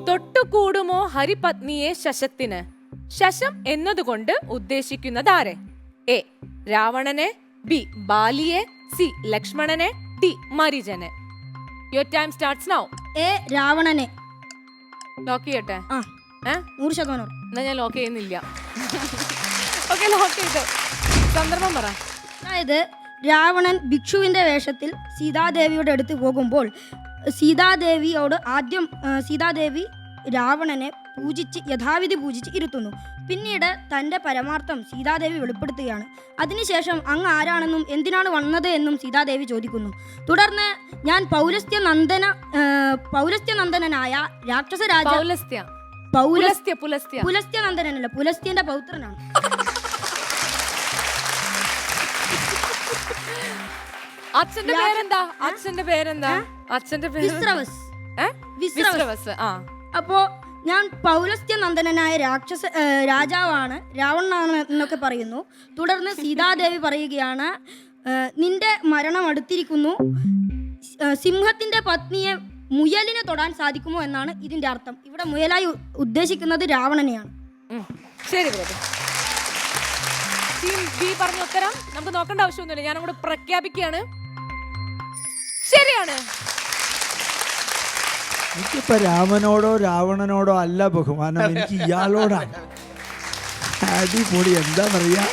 തൊട്ടുകൂടുമോ ഹരിപത്നിയെ ശശത്തിന്? ശശം എന്നതുകൊണ്ട് ഉദ്ദേശിക്കുന്നതാരെ? എ രാവണനെ, ബി ബാലിയെ, സി ലക്ഷ്മണനെ, ഡി മരീചനെ. Your time starts now. A രാവണനെ. ലോക്ക് ചെയ്യട്ടെ? 100%. എന്നാ ഞാൻ ലോക്ക് ചെയ്യുന്നില്ല. ഓക്കെ, ലോക്ക് ചെയ്തു. സന്ദർഭം പറ. അതായത് രാവണൻ ഭിക്ഷുവിന്റെ വേഷത്തിൽ സീതാദേവിയുടെ അടുത്ത് പോകുമ്പോൾ സീതാദേവിയോട് ആദ്യം സീതാദേവി രാവണനെ യഥാവിധി പൂജിച്ച് ഇരുത്തുന്നു. പിന്നീട് തൻ്റെ പരമാർത്ഥം സീതാദേവി വെളിപ്പെടുത്തുകയാണ്. അതിനുശേഷം അങ്ങ് ആരാണെന്നും എന്തിനാണ് വന്നത് എന്നും സീതാദേവി ചോദിക്കുന്നു. തുടർന്ന് ഞാൻ പൗലസ്ത്യനന്ദനായ രാക്ഷസ രാജ പുലസ്ത്യനന്ദനല്ല, പുലസ്ത്യന്റെ പൗത്രനാണ്. അച്ഛന്റെ പേരെന്താ? അച്ഛന്റെ പേര് വിശ്രവസ്. അപ്പോ ഞാൻ പൗലസ്ത്യനന്ദനായ രാജാവാണ്, രാവണനാണ് എന്നൊക്കെ പറയുന്നു. തുടർന്ന് സീതാദേവി പറയുകയാണ്, നിന്റെ മരണം അടുത്തിരിക്കുന്നു, സിംഹത്തിന്റെ പത്നിയെ മുയലിനെ തൊടാൻ സാധിക്കുമോ എന്നാണ് ഇതിന്റെ അർത്ഥം. ഇവിടെ മുയലായി ഉദ്ദേശിക്കുന്നത് രാവണനെയാണ്. ശരി, പറഞ്ഞ ഉത്തരം നമുക്ക് നോക്കേണ്ട ആവശ്യമൊന്നുമില്ല, ഞാൻ അങ്ങോട്ട് പ്രഖ്യാപിക്കുകയാണ്. ശരിയാണ്. എനിക്കിപ്പോ രാമനോടോ രാവണനോടോ അല്ല ബഹുമാനം, എനിക്ക് ഇയാളോടാണ്. അടിപൊളി, എന്താ പറയാ.